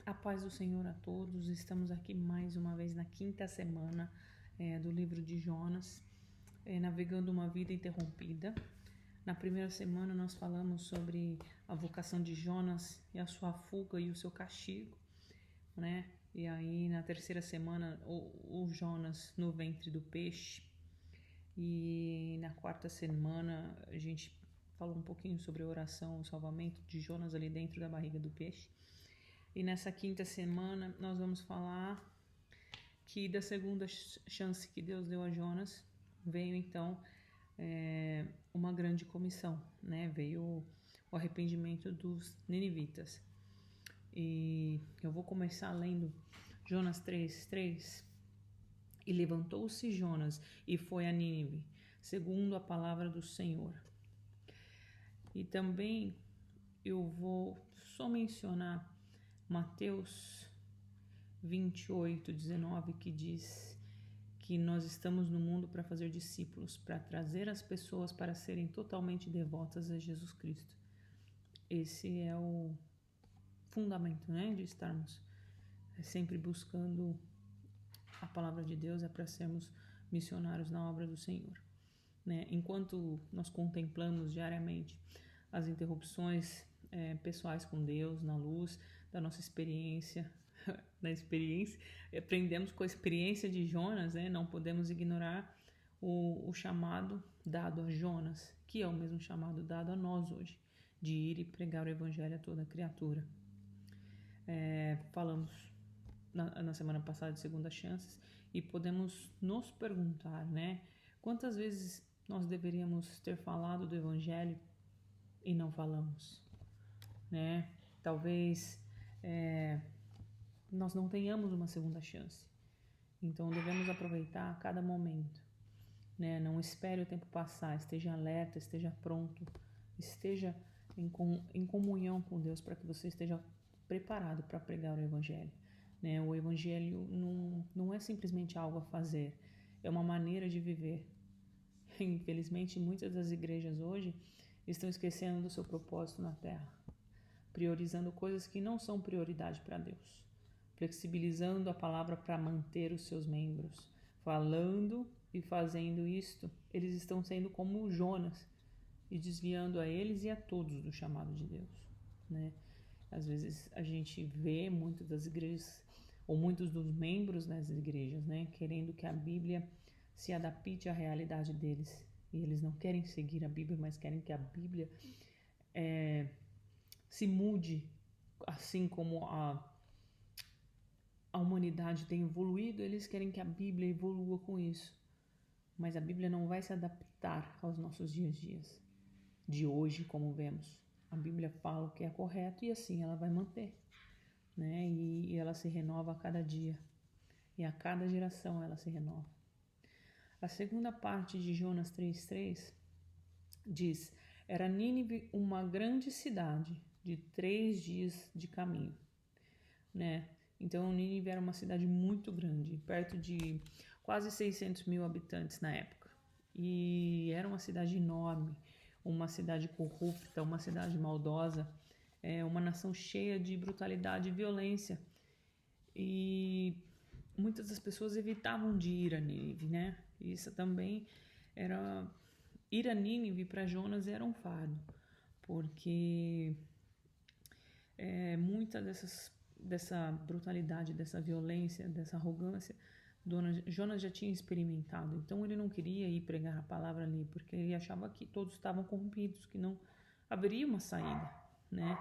A paz do Senhor a todos. Estamos aqui mais uma vez na quinta semana do livro de Jonas, navegando uma vida interrompida. Na primeira semana nós falamos sobre a vocação de Jonas e a sua fuga e o seu castigo, né? E aí na terceira semana o Jonas no ventre do peixe. E na quarta semana a gente falou um pouquinho sobre a oração, o salvamento de Jonas ali dentro da barriga do peixe. E nessa quinta semana nós vamos falar que da segunda chance que Deus deu a Jonas veio então uma grande comissão, né? Veio o arrependimento dos ninivitas. E eu vou começar lendo Jonas 3:3. E levantou-se Jonas e foi a Nínive, segundo a palavra do Senhor. E também eu vou só mencionar Mateus 28:19, que diz que nós estamos no mundo para fazer discípulos, para trazer as pessoas para serem totalmente devotas a Jesus Cristo. Esse é o fundamento, né, de estarmos sempre buscando a palavra de Deus, é para sermos missionários na obra do Senhor, né? Enquanto nós contemplamos diariamente as interrupções pessoais com Deus, na luz da nossa experiência, aprendemos com a experiência de Jonas, né? Não podemos ignorar o chamado dado a Jonas, que é o mesmo chamado dado a nós hoje, de ir e pregar o evangelho a toda criatura. Falamos na semana passada de segundas chances e podemos nos perguntar, né? Quantas vezes nós deveríamos ter falado do evangelho e não falamos, né? Talvez nós não tenhamos uma segunda chance. Então devemos aproveitar cada momento, né? Não espere o tempo passar, esteja alerta, esteja pronto, esteja em comunhão com Deus para que você esteja preparado para pregar o evangelho, né? O evangelho não é simplesmente algo a fazer, é uma maneira de viver. Infelizmente, muitas das igrejas hoje estão esquecendo do seu propósito na terra, priorizando coisas que não são prioridade para Deus, flexibilizando a palavra para manter os seus membros, falando e fazendo isto. Eles estão sendo como Jonas e desviando a eles e a todos do chamado de Deus, né? Às vezes a gente vê muitas das igrejas ou muitos dos membros das igrejas, né, querendo que a Bíblia se adapte à realidade deles. E eles não querem seguir a Bíblia, mas querem que a Bíblia se mude, assim como a humanidade tem evoluído, eles querem que a Bíblia evolua com isso. Mas a Bíblia não vai se adaptar aos nossos dias de hoje, como vemos. A Bíblia fala o que é correto e assim ela vai manter, né? E ela se renova a cada dia. E a cada geração ela se renova. A segunda parte de Jonas 3:3 diz: era Nínive uma grande cidade de 3 dias de caminho, né? Então Nínive era uma cidade muito grande, perto de quase 600 mil habitantes na época. E era uma cidade enorme, uma cidade corrupta, uma cidade maldosa, uma nação cheia de brutalidade e violência. E muitas das pessoas evitavam de ir a Nínive, né? Isso também era... Ir a Nínive para Jonas era um fardo, porque muita dessa brutalidade, dessa violência, dessa arrogância, Jonas já tinha experimentado. Então ele não queria ir pregar a palavra ali, porque ele achava que todos estavam corrompidos, que não haveria uma saída, né?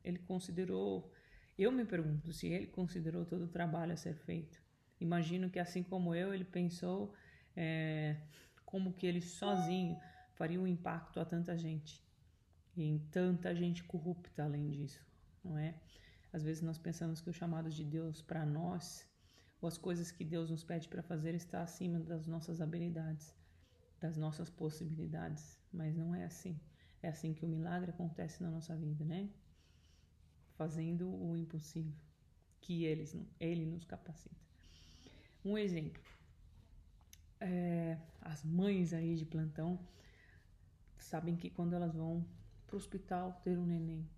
Ele considerou... Eu me pergunto se ele considerou todo o trabalho a ser feito. Imagino que, assim como eu, ele pensou como que ele sozinho faria um impacto a tanta gente. E em tanta gente corrupta além disso, não é? Às vezes nós pensamos que o chamado de Deus para nós, ou as coisas que Deus nos pede para fazer, está acima das nossas habilidades, das nossas possibilidades. Mas não é assim. É assim que o milagre acontece na nossa vida, né? Fazendo o impossível, que ele nos capacita. Um exemplo, as mães aí de plantão sabem que quando elas vão para o hospital ter um neném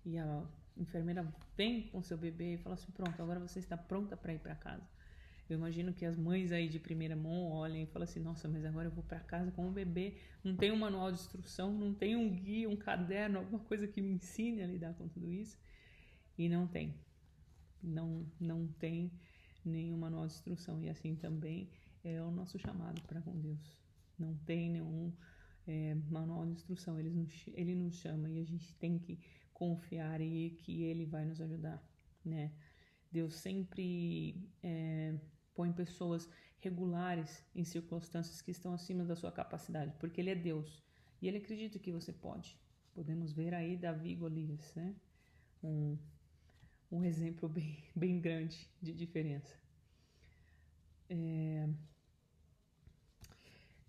e a enfermeira vem com seu bebê e fala assim, pronto, agora você está pronta para ir para casa. Eu imagino que as mães aí de primeira mão olhem e falam assim, nossa, mas agora eu vou para casa com o bebê, não tem um manual de instrução, não tem um guia, um caderno, alguma coisa que me ensine a lidar com tudo isso. E não tem. Não tem nenhum manual de instrução. E assim também é o nosso chamado para com Deus. Não tem nenhum manual de instrução. Ele nos chama e a gente tem que confiar e que Ele vai nos ajudar, né? Deus sempre põe pessoas regulares em circunstâncias que estão acima da sua capacidade, porque Ele é Deus e Ele acredita que você pode. Podemos ver aí Davi e Golias, né? Um exemplo bem grande de diferença.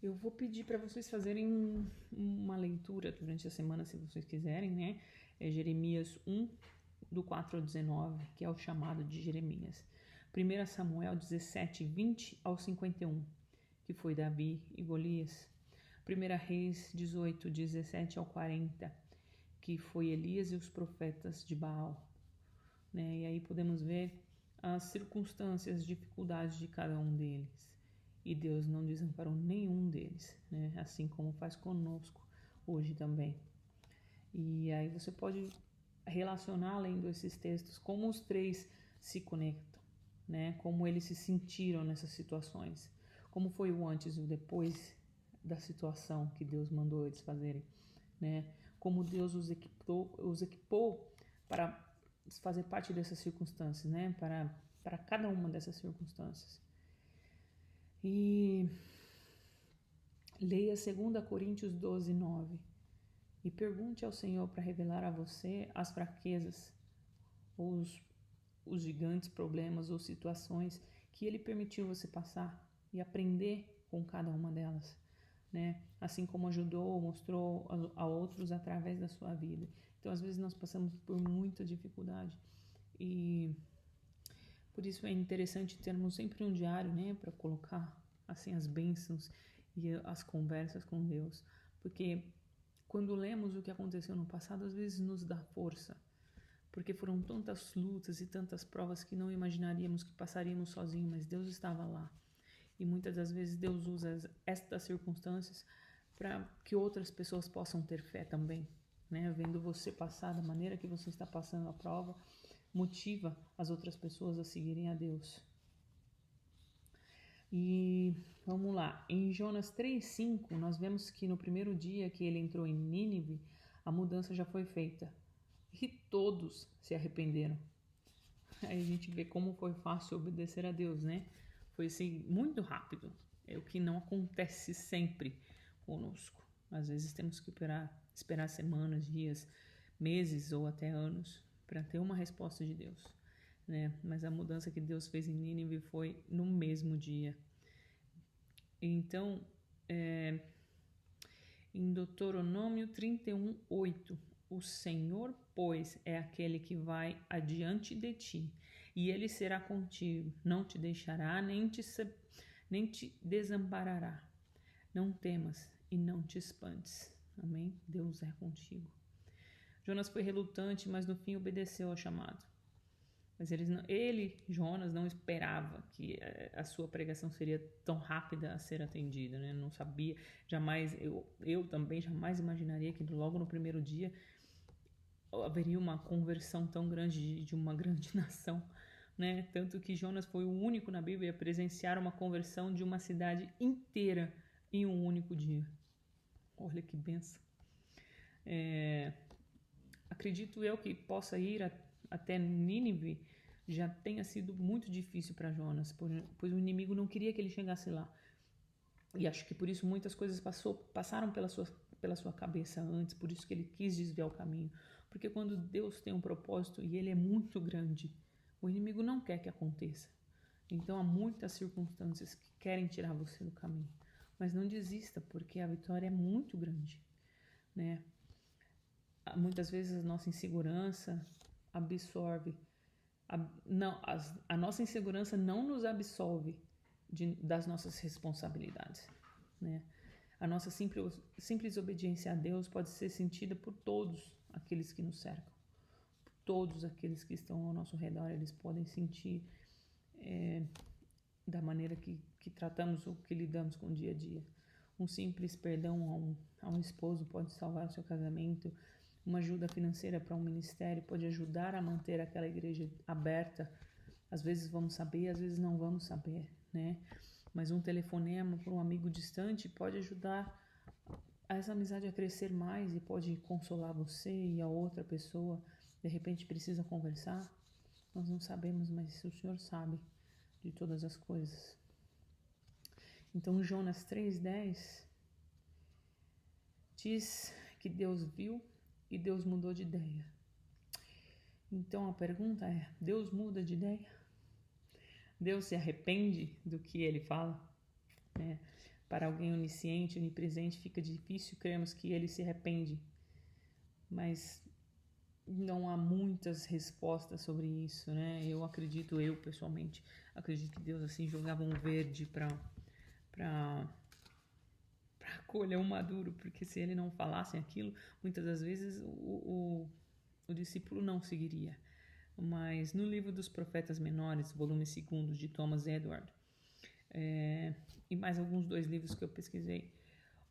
Eu vou pedir para vocês fazerem uma leitura durante a semana, se vocês quiserem, né? É Jeremias 1, do 4 ao 19, que é o chamado de Jeremias. 1 Samuel 17, 20 ao 51, que foi Davi e Golias. 1 Reis 18, 17 ao 40, que foi Elias e os profetas de Baal. Né? E aí podemos ver as circunstâncias, as dificuldades de cada um deles. E Deus não desamparou nenhum deles, né? Assim como faz conosco hoje também. E aí você pode relacionar, lendo esses textos, como os três se conectam, né? Como eles se sentiram nessas situações, como foi o antes e o depois da situação que Deus mandou eles fazerem, né? Como Deus os equipou para fazer parte dessas circunstâncias, né? Para cada uma dessas circunstâncias. E leia 2 Coríntios 12, 9 e pergunte ao Senhor para revelar a você as fraquezas, os gigantes problemas ou situações que Ele permitiu você passar e aprender com cada uma delas, né? Assim como ajudou, mostrou a outros através da sua vida. Então, às vezes nós passamos por muita dificuldade e por isso é interessante termos sempre um diário, né, para colocar assim as bênçãos e as conversas com Deus, porque quando lemos o que aconteceu no passado, às vezes nos dá força, porque foram tantas lutas e tantas provas que não imaginaríamos que passaríamos sozinhos, mas Deus estava lá. E muitas das vezes Deus usa estas circunstâncias para que outras pessoas possam ter fé também, né? Vendo você passar da maneira que você está passando a prova, motiva as outras pessoas a seguirem a Deus. E vamos lá, em Jonas 3,5, nós vemos que no primeiro dia que ele entrou em Nínive, a mudança já foi feita e todos se arrependeram. Aí a gente vê como foi fácil obedecer a Deus, né? Foi assim, muito rápido. É o que não acontece sempre conosco. Às vezes temos que esperar semanas, dias, meses ou até anos para ter uma resposta de Deus, né? Mas a mudança que Deus fez em Nínive foi no mesmo dia. Então, em Deuteronômio 31:8, o Senhor, pois, é aquele que vai adiante de ti, e ele será contigo, não te deixará, nem te desamparará. Não temas e não te espantes. Amém? Deus é contigo. Jonas foi relutante, mas no fim obedeceu ao chamado. Mas Jonas, não esperava que a sua pregação seria tão rápida a ser atendida, né? Não sabia, jamais, eu também jamais imaginaria que logo no primeiro dia haveria uma conversão tão grande de uma grande nação, né? Tanto que Jonas foi o único na Bíblia a presenciar uma conversão de uma cidade inteira em um único dia. Olha que benção. Acredito eu que possa ir até Nínive já tenha sido muito difícil para Jonas, pois o inimigo não queria que ele chegasse lá. E acho que por isso muitas coisas passaram pela sua cabeça antes, por isso que ele quis desviar o caminho. Porque quando Deus tem um propósito e ele é muito grande, o inimigo não quer que aconteça. Então há muitas circunstâncias que querem tirar você do caminho. Mas não desista, porque a vitória é muito grande, né? Muitas vezes a nossa insegurança absorve. A nossa insegurança não nos absolve das nossas responsabilidades, né? A nossa simples obediência a Deus pode ser sentida por todos aqueles que nos cercam. todos aqueles que estão ao nosso redor, eles podem sentir da maneira que tratamos ou que lidamos com o dia a dia. Um simples perdão a um esposo pode salvar o seu casamento. Uma ajuda financeira para um ministério pode ajudar a manter aquela igreja aberta. Às vezes vamos saber, às vezes não vamos saber, né? Mas um telefonema para um amigo distante pode ajudar essa amizade a crescer mais e pode consolar você e a outra pessoa. De repente precisa conversar. Nós não sabemos, mas o Senhor sabe de todas as coisas. Então Jonas 3:10 diz que Deus viu e Deus mudou de ideia. Então a pergunta é: Deus muda de ideia? Deus se arrepende do que ele fala? Para alguém onisciente, onipresente, fica difícil crermos que ele se arrepende. Mas não há muitas respostas sobre isso, né? Eu pessoalmente acredito que Deus assim jogava um verde para colher um maduro, porque se ele não falasse aquilo, muitas das vezes o discípulo não seguiria. Mas no livro dos Profetas Menores, volume 2 de Thomas Edward, e mais alguns 2 livros que eu pesquisei,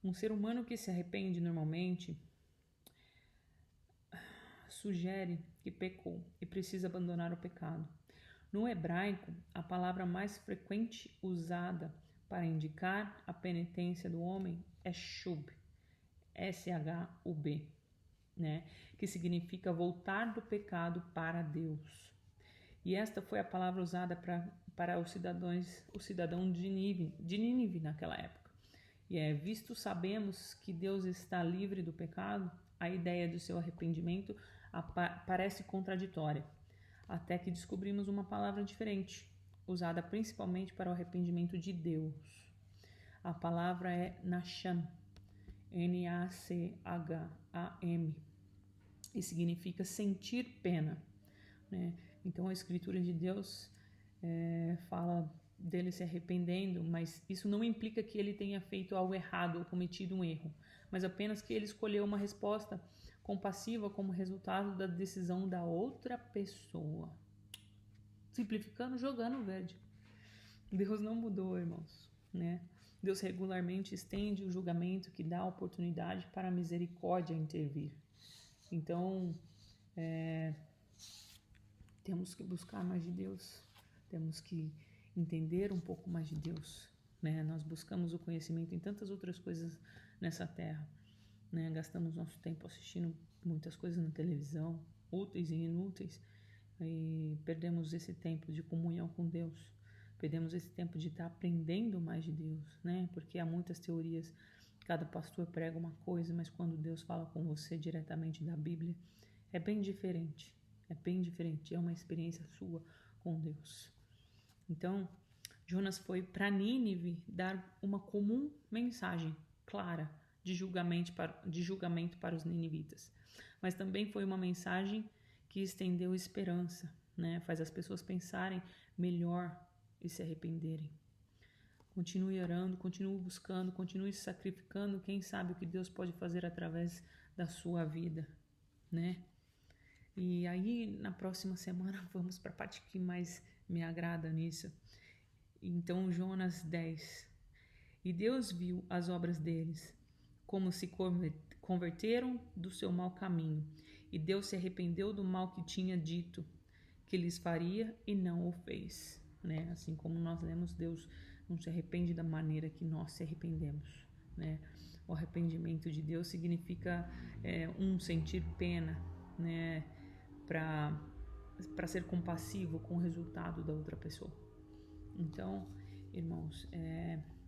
um ser humano que se arrepende normalmente sugere que pecou e precisa abandonar o pecado. No hebraico, a palavra mais frequente usada para indicar a penitência do homem é shub, S-H-U-B, né? Que significa voltar do pecado para Deus. E esta foi a palavra usada para o cidadão de Nínive naquela época. E visto sabemos que Deus está livre do pecado, a ideia do seu arrependimento parece contraditória, até que descobrimos uma palavra diferente, usada principalmente para o arrependimento de Deus. A palavra é Nacham, N-A-C-H-A-M, e significa sentir pena, né? Então a escritura de Deus fala dele se arrependendo, mas isso não implica que ele tenha feito algo errado ou cometido um erro, mas apenas que ele escolheu uma resposta compassiva como resultado da decisão da outra pessoa. Simplificando, jogando verde. Deus não mudou, irmãos, né? Deus regularmente estende o julgamento que dá oportunidade para a misericórdia intervir. Então, temos que buscar mais de Deus, temos que entender um pouco mais de Deus, né? Nós buscamos o conhecimento em tantas outras coisas nessa terra, né? Gastamos nosso tempo assistindo muitas coisas na televisão, úteis e inúteis, e perdemos esse tempo de comunhão com Deus, perdemos esse tempo de estar aprendendo mais de Deus, né? Porque há muitas teorias, cada pastor prega uma coisa, mas quando Deus fala com você diretamente da Bíblia, é bem diferente, é uma experiência sua com Deus. Então, Jonas foi para Nínive dar uma comum mensagem clara de julgamento para os ninivitas, mas também foi uma mensagem que estendeu esperança, né? Faz as pessoas pensarem melhor e se arrependerem. Continue orando, continue buscando, continue se sacrificando. Quem sabe o que Deus pode fazer através da sua vida, né? E aí, na próxima semana, vamos para a parte que mais me agrada nisso. Então, Jonas 10. E Deus viu as obras deles, como se converteram do seu mau caminho. E Deus se arrependeu do mal que tinha dito que lhes faria e não o fez, né? Assim como nós lemos, Deus não se arrepende da maneira que nós se arrependemos, né? O arrependimento de Deus significa um sentir pena, né? Para ser compassivo com o resultado da outra pessoa. Então, irmãos,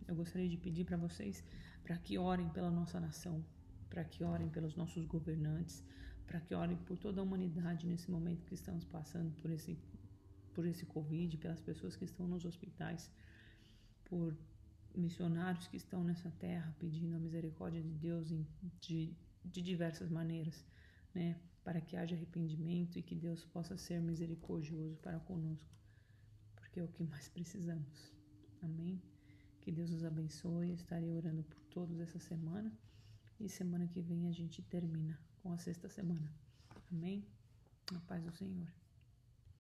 eu gostaria de pedir para vocês para que orem pela nossa nação, para que orem pelos nossos governantes, para que orem por toda a humanidade nesse momento que estamos passando por esse Covid, pelas pessoas que estão nos hospitais, por missionários que estão nessa terra pedindo a misericórdia de Deus de diversas maneiras, né? Para que haja arrependimento e que Deus possa ser misericordioso para conosco, porque é o que mais precisamos. Amém? Que Deus os abençoe. Eu estarei orando por todos essa semana e semana que vem a gente termina com a 6ª semana. Amém? A paz do Senhor.